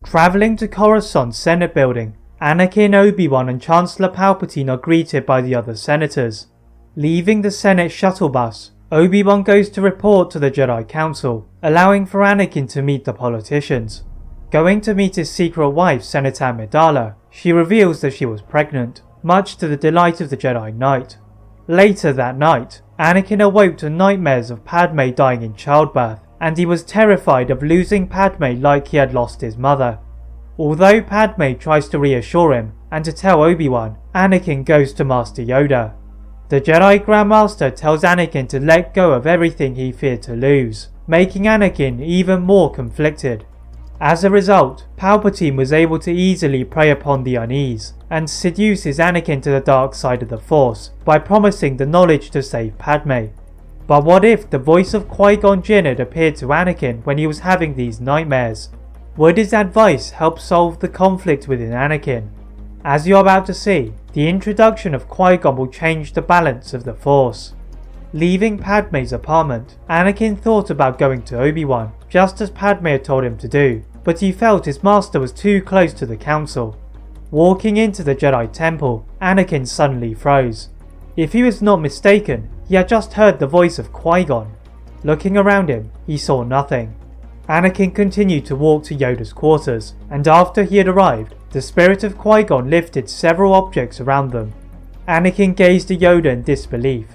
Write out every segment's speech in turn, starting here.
Traveling to Coruscant's Senate building, Anakin, Obi-Wan and Chancellor Palpatine are greeted by the other senators. Leaving the Senate shuttle bus, Obi-Wan goes to report to the Jedi Council, allowing for Anakin to meet the politicians. Going to meet his secret wife, Senator Amidala, she reveals that she was pregnant, much to the delight of the Jedi Knight. Later that night, Anakin awoke to nightmares of Padme dying in childbirth, and he was terrified of losing Padme like he had lost his mother. Although Padme tries to reassure him and to tell Obi-Wan, Anakin goes to Master Yoda. The Jedi Grandmaster tells Anakin to let go of everything he feared to lose, making Anakin even more conflicted. As a result, Palpatine was able to easily prey upon the unease, and seduces Anakin to the dark side of the Force by promising the knowledge to save Padme. But what if the voice of Qui-Gon Jinn had appeared to Anakin when he was having these nightmares? Would his advice help solve the conflict within Anakin? As you're about to see, the introduction of Qui-Gon will change the balance of the Force. Leaving Padme's apartment, Anakin thought about going to Obi-Wan, just as Padme had told him to do, but he felt his master was too close to the Council. Walking into the Jedi Temple, Anakin suddenly froze. If he was not mistaken, he had just heard the voice of Qui-Gon. Looking around him, he saw nothing. Anakin continued to walk to Yoda's quarters, and after he had arrived, the spirit of Qui-Gon lifted several objects around them. Anakin gazed at Yoda in disbelief.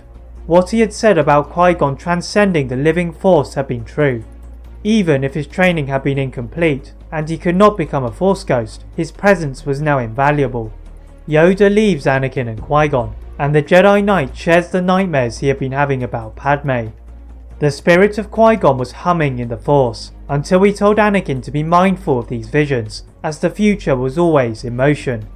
What he had said about Qui-Gon transcending the living Force had been true. Even if his training had been incomplete, and he could not become a Force ghost, his presence was now invaluable. Yoda leaves Anakin and Qui-Gon, and the Jedi Knight shares the nightmares he had been having about Padme. The spirit of Qui-Gon was humming in the Force, until he told Anakin to be mindful of these visions, as the future was always in motion.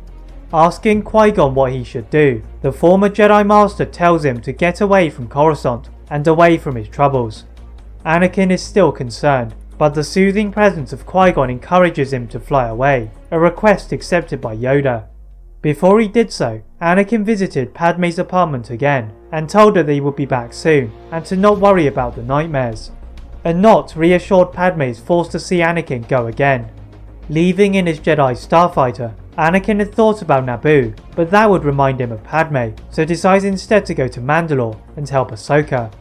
Asking Qui-Gon what he should do, the former Jedi Master tells him to get away from Coruscant and away from his troubles. Anakin is still concerned, but the soothing presence of Qui-Gon encourages him to fly away, a request accepted by Yoda. Before he did so, Anakin visited Padme's apartment again and told her they would be back soon and to not worry about the nightmares. A knot reassured Padme's forced to see Anakin go again. Leaving in his Jedi starfighter, Anakin had thought about Naboo, but that would remind him of Padme, so decides instead to go to Mandalore and help Ahsoka.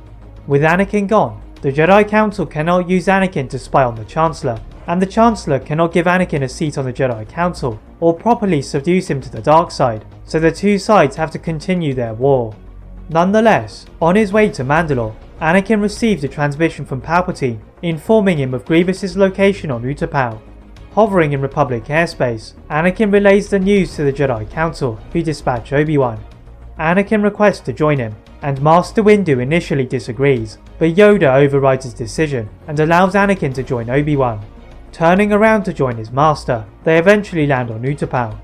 With Anakin gone, the Jedi Council cannot use Anakin to spy on the Chancellor, and the Chancellor cannot give Anakin a seat on the Jedi Council or properly seduce him to the dark side, so the two sides have to continue their war. Nonetheless, on his way to Mandalore, Anakin received a transmission from Palpatine informing him of Grievous's location on Utapau. Hovering in Republic airspace, Anakin relays the news to the Jedi Council, who dispatch Obi-Wan. Anakin requests to join him, and Master Windu initially disagrees, but Yoda overrides his decision and allows Anakin to join Obi-Wan. Turning around to join his master, they eventually land on Utapau.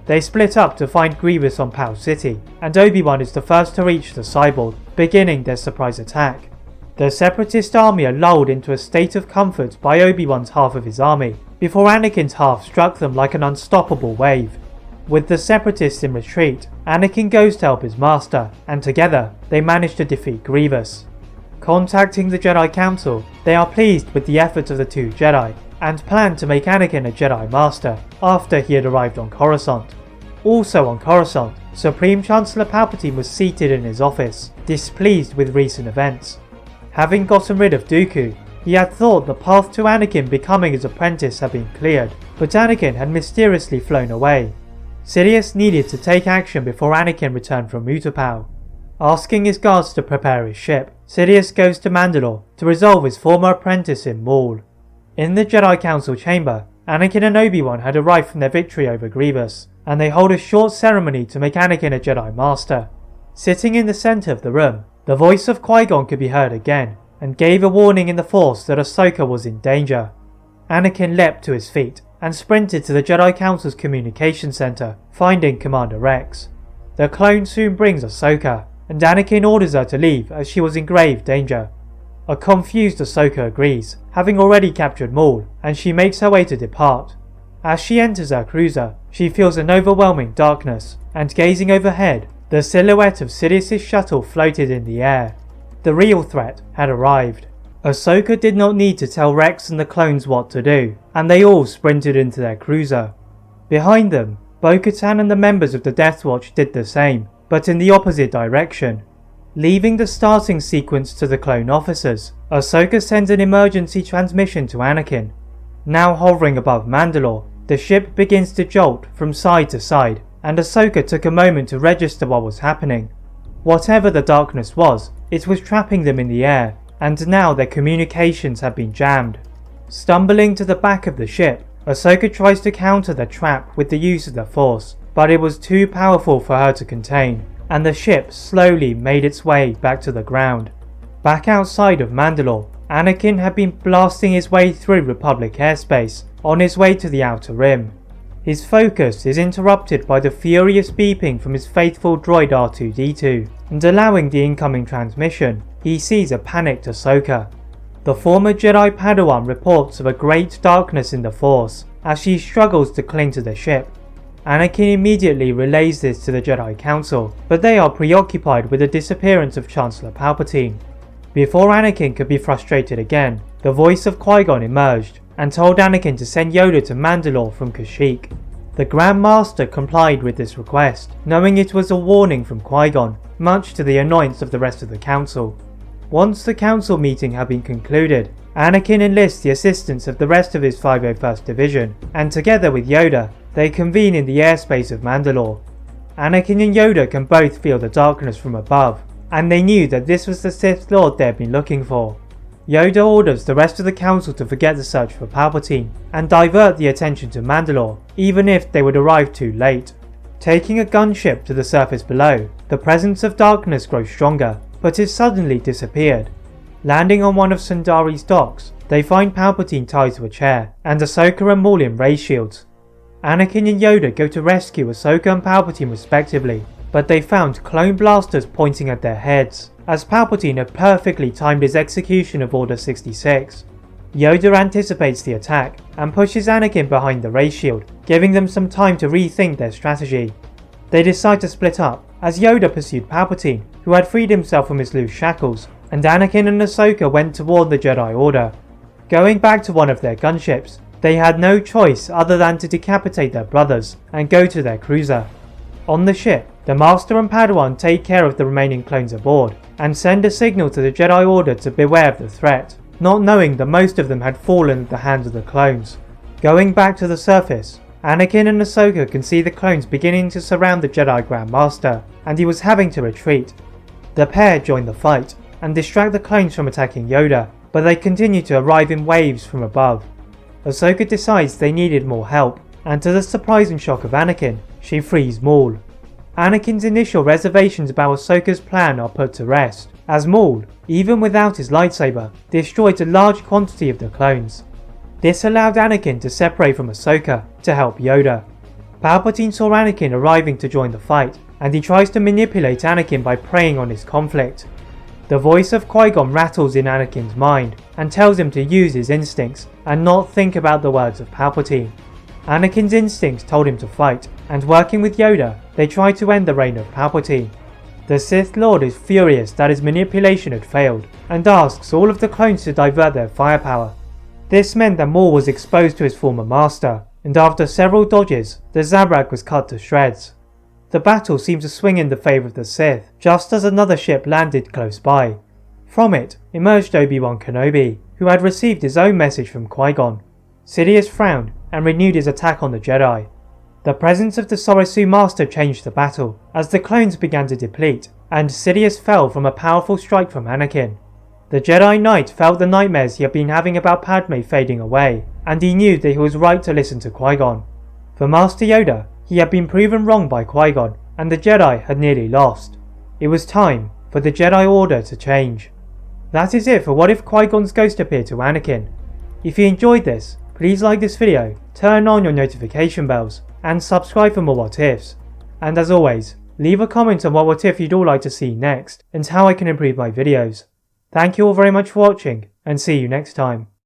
They split up to find Grievous on Pau City, and Obi-Wan is the first to reach the cyborg, beginning their surprise attack. The Separatist army are lulled into a state of comfort by Obi-Wan's half of his army, before Anakin's half struck them like an unstoppable wave. With the Separatists in retreat, Anakin goes to help his master, and together, they manage to defeat Grievous. Contacting the Jedi Council, they are pleased with the efforts of the two Jedi, and plan to make Anakin a Jedi Master after he had arrived on Coruscant. Also on Coruscant, Supreme Chancellor Palpatine was seated in his office, displeased with recent events. Having gotten rid of Dooku, he had thought the path to Anakin becoming his apprentice had been cleared, but Anakin had mysteriously flown away. Sidious needed to take action before Anakin returned from Utapau. Asking his guards to prepare his ship, Sidious goes to Mandalore to resolve his former apprentice in Maul. In the Jedi Council chamber, Anakin and Obi-Wan had arrived from their victory over Grievous, and they hold a short ceremony to make Anakin a Jedi Master. Sitting in the centre of the room, the voice of Qui-Gon could be heard again, and gave a warning in the Force that Ahsoka was in danger. Anakin leapt to his feet and sprinted to the Jedi Council's communication center, finding Commander Rex. The clone soon brings Ahsoka, and Anakin orders her to leave as she was in grave danger. A confused Ahsoka agrees, having already captured Maul, and she makes her way to depart. As she enters her cruiser, she feels an overwhelming darkness, and gazing overhead, the silhouette of Sidious's shuttle floated in the air. The real threat had arrived. Ahsoka did not need to tell Rex and the clones what to do, and they all sprinted into their cruiser. Behind them, Bo-Katan and the members of the Death Watch did the same, but in the opposite direction. Leaving the starting sequence to the clone officers, Ahsoka sends an emergency transmission to Anakin. Now hovering above Mandalore, the ship begins to jolt from side to side, and Ahsoka took a moment to register what was happening. Whatever the darkness was, it was trapping them in the air, and now their communications had been jammed. Stumbling to the back of the ship, Ahsoka tries to counter the trap with the use of the Force, but it was too powerful for her to contain, and the ship slowly made its way back to the ground. Back outside of Mandalore, Anakin had been blasting his way through Republic airspace on his way to the Outer Rim. His focus is interrupted by the furious beeping from his faithful droid R2-D2, and allowing the incoming transmission, he sees a panicked Ahsoka. The former Jedi Padawan reports of a great darkness in the Force as she struggles to cling to the ship. Anakin immediately relays this to the Jedi Council, but they are preoccupied with the disappearance of Chancellor Palpatine. Before Anakin could be frustrated again, the voice of Qui-Gon emerged and told Anakin to send Yoda to Mandalore from Kashyyyk. The Grandmaster complied with this request, knowing it was a warning from Qui-Gon, much to the annoyance of the rest of the Council. Once the Council meeting had been concluded, Anakin enlists the assistance of the rest of his 501st Division, and together with Yoda, they convene in the airspace of Mandalore. Anakin and Yoda can both feel the darkness from above, and they knew that this was the Sith Lord they had been looking for. Yoda orders the rest of the Council to forget the search for Palpatine, and divert the attention to Mandalore, even if they would arrive too late. Taking a gunship to the surface below, the presence of darkness grows stronger, but it suddenly disappeared. Landing on one of Sundari's docks, they find Palpatine tied to a chair, and Ahsoka and Maul in ray shields. Anakin and Yoda go to rescue Ahsoka and Palpatine respectively, but they found clone blasters pointing at their heads, as Palpatine had perfectly timed his execution of Order 66. Yoda anticipates the attack and pushes Anakin behind the ray shield, giving them some time to rethink their strategy. They decide to split up, as Yoda pursued Palpatine, who had freed himself from his loose shackles, and Anakin and Ahsoka went toward the Jedi Order. Going back to one of their gunships, they had no choice other than to decapitate their brothers and go to their cruiser. On the ship, the Master and Padawan take care of the remaining clones aboard, and send a signal to the Jedi Order to beware of the threat, not knowing that most of them had fallen at the hands of the clones. Going back to the surface, Anakin and Ahsoka can see the clones beginning to surround the Jedi Grandmaster, and he was having to retreat. The pair join the fight, and distract the clones from attacking Yoda, but they continue to arrive in waves from above. Ahsoka decides they needed more help, and to the surprise and shock of Anakin, she frees Maul. Anakin's initial reservations about Ahsoka's plan are put to rest, as Maul, even without his lightsaber, destroyed a large quantity of the clones. This allowed Anakin to separate from Ahsoka to help Yoda. Palpatine saw Anakin arriving to join the fight, and he tries to manipulate Anakin by preying on his conflict. The voice of Qui-Gon rattles in Anakin's mind and tells him to use his instincts and not think about the words of Palpatine. Anakin's instincts told him to fight, and working with Yoda, they try to end the reign of Palpatine. The Sith Lord is furious that his manipulation had failed, and asks all of the clones to divert their firepower. This meant that Maul was exposed to his former master, and after several dodges, the Zabrak was cut to shreds. The battle seemed to swing in the favour of the Sith, just as another ship landed close by. From it emerged Obi-Wan Kenobi, who had received his own message from Qui-Gon. Sidious frowned and renewed his attack on the Jedi. The presence of the Soresu Master changed the battle, as the clones began to deplete, and Sidious fell from a powerful strike from Anakin. The Jedi Knight felt the nightmares he had been having about Padme fading away, and he knew that he was right to listen to Qui-Gon. For Master Yoda, he had been proven wrong by Qui-Gon, and the Jedi had nearly lost. It was time for the Jedi Order to change. That is it for What If Qui-Gon's Ghost Appeared to Anakin. If you enjoyed this, please like this video, turn on your notification bells, and subscribe for more What Ifs. And as always, leave a comment on what if you'd all like to see next, and how I can improve my videos. Thank you all very much for watching, and see you next time.